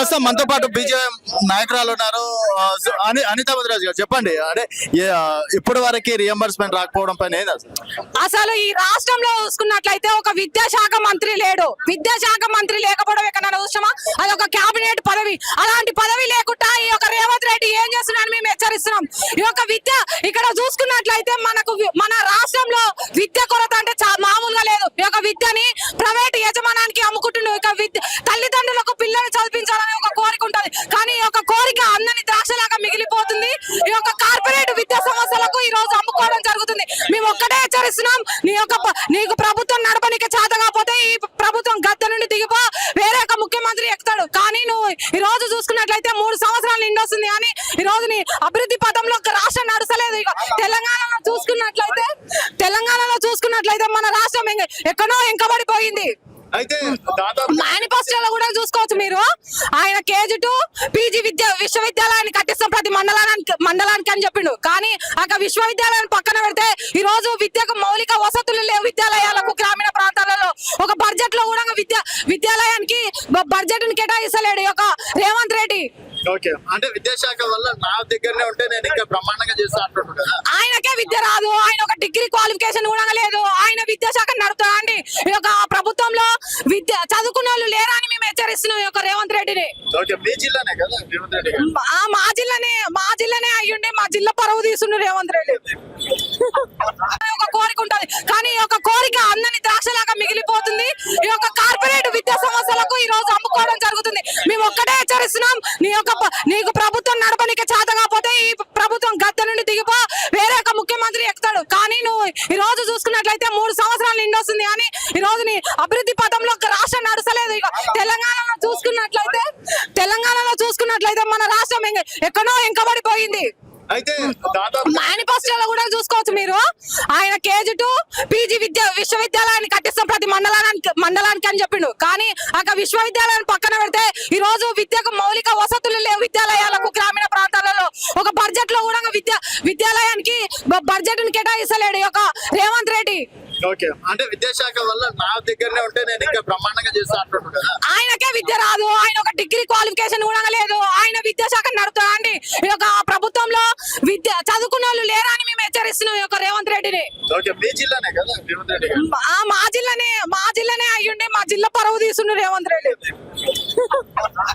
ప్రస్తుతం మనతో పాటు బీజేపీ నాయకురాలు ఉన్నారు. అనితా ముదిరాజు గారు చెప్పండి, అంటే ఇప్పటి వరకు రియంబర్స్మెంట్ రాకపోవడం పైన ఏది అసలు ఈ రాష్ట్రంలో చూసుకున్నట్లయితే ఒక విద్యాశాఖ మంత్రి లేడు. విద్యాశాఖ మంత్రి లేకపోవడం ఎక్కడ చూసామా? అది ఒక కేబినెట్ పదవి. అలాంటి పదవి లేకుండా ఈ యొక్క రేవంత్ రెడ్డి ఏం చేస్తున్నాడని మేము హెచ్చరిస్తున్నాం. ఈ యొక్క విద్య ఇక్కడ చూసుకున్నట్లయితే మన రాష్ట్రంలో విద్య కొరత అంటే మామూలుగా లేదు. ఈ యొక్క విద్యని ప్రైవేట్ యజమానానికి అమ్ముకుంటున్నాడు. ఇక తల్లిదండ్రులకు పిల్లల్ని చదివించాలని ఒక కోరిక ఉంటది, కానీ ఈ యొక్క కోరిక అందని ద్రాక్షలాగా మిగిలిపోతుంది. ఈ యొక్క కార్పొరేట్ విద్యా సంస్థలకు ఈ రోజు అమ్ముకోవడం జరుగుతుంది. మేము ఒక్కటే హెచ్చరిస్తున్నాం, నీకు ప్రభుత్వం నడపనికి చేత కాకపోతే ఈ ప్రభుత్వం గద్దె నుండి దిగిపో, వేరే ఒక ముఖ్యమంత్రి ఎక్కుతాడు. కానీ నువ్వు ఈ రోజు చూసుకున్నట్లయితే 3 సంవత్సరాలు నిండొస్తుంది, కానీ ఈ రోజు నీ అభివృద్ధి పథంలో రాష్ట్రం నడుస్తలేదు. ఇక తెలంగాణలో చూసుకున్నట్లయితే మన రాష్ట్రం ఎక్కడో వెంకబడిపోయింది. అయితే మేనిఫెస్టోలో కూడా చూసుకోవచ్చు మీరు. ఆయన కేజీ టు పీజీ విశ్వవిద్యాలయాన్ని కట్టిస్తాం ప్రతి మండలానికి అని చెప్పిండు. కానీ అక్కడ విశ్వవిద్యాలయాన్ని పక్కన పెడితే ఈ రోజు విద్యకు మౌలిక వసతులు లేవు. విద్యాలయాలకు గ్రామీణ ప్రాంతాలలో ఒక బడ్జెట్ లో కూడా విద్యాలయానికి బడ్జెట్ కేటాయిస్తలేడు ఒక రేవంత్ రెడ్డి. ఓకే, అంటే విద్యాశాఖ వల్ల నా దగ్గరనే ఉంటే నేను ఇంకా బ్రహ్మాండంగా చేస్తా అంటున్నాడు. ఆయనకే విద్య రాదు, ఆయన ఒక డిగ్రీ క్వాలిఫికేషన్ కూడా లేదు. ఆయన విద్యాశాఖ నడుపుతా అండి. ఈ యొక్క ప్రభుత్వంలో విద్య చదువుకున్న వాళ్ళు లేరా అని మేము హెచ్చరిస్తున్నాం ఈ యొక్క రేవంత్ రెడ్డిని. మీ జిల్లానే కదా రేవంత్ రెడ్డి గారు? మా జిల్లానే అయ్యుండి మా జిల్లా పరువు తీసుండు రేవంత్ రెడ్డి. ఒక కోరిక ఉంటది, కానీ ఈ యొక్క కోరిక అందని ద్రాక్షలాగా మిగిలిపోతుంది. ఈ యొక్క కార్పొరేట్ విద్యా సంస్థలకు ఈ రోజు అమ్ముకోవడం జరుగుతుంది. మేము ఒక్కటే హెచ్చరిస్తున్నాం, నీకు ప్రభుత్వం నడపనికి చేత కాకపోతే ఈ ప్రభుత్వం గద్దె నుండి దిగిపో, వేరే ఒక ముఖ్యమంత్రి ఎక్కుతాడు. కానీ నువ్వు ఈ రోజు చూసుకున్నట్లయితే 3 సంవత్సరాలు నిండొస్తుంది, కానీ ఈ రోజు నీ అభివృద్ధి పథంలో రాష్ట్రం నడుస్తలేదు. ఇక తెలంగాణలో చూసుకున్నట్లయితే మన రాష్ట్రం ఎక్కడో వెంకబడిపోయింది. అయితే మేనిఫెస్టోలో కూడా చూసుకోవచ్చు మీరు. ఆయన కేజీ టు పీజీ విశ్వవిద్యాలయాన్ని కట్టిస్తాం ప్రతి మండలానికి అని చెప్పిండు. కానీ అక్కడ విశ్వవిద్యాలయాన్ని పక్కన పెడితే ఈ రోజు విద్యకు మౌలిక వసతులు లేవు. విద్యాలయాలకు గ్రామీణ ప్రాంతాలలో ఒక బడ్జెట్ లో కూడా విద్యాలయానికి బడ్జెట్ కేటాయిస్తలేడు ఒక రేవంత్ రెడ్డి. ఓకే, అంటే విద్యాశాఖ వల్ల నా దగ్గరనే ఉంటే నేను ఇంకా బ్రహ్మాండంగా చేస్తా అంటున్నాడు. ఆయనకే విద్య రాదు, ఆయన ఒక డిగ్రీ క్వాలిఫికేషన్ కూడా లేదు. ఆయన విద్యాశాఖ నడుపుతా అండి. ఈ యొక్క ప్రభుత్వంలో చదువుకున్న వాళ్ళు లేరా అని మేము హెచ్చరిస్తున్నాం ఈ యొక్క రేవంత్ రెడ్డిని. ఓకే, మీ జిల్లానే కదా రేవంత్ రెడ్డి గారు? మా జిల్లానే అయ్యుండి మా జిల్లా పరువు తీసుండు రేవంత్ రెడ్డి.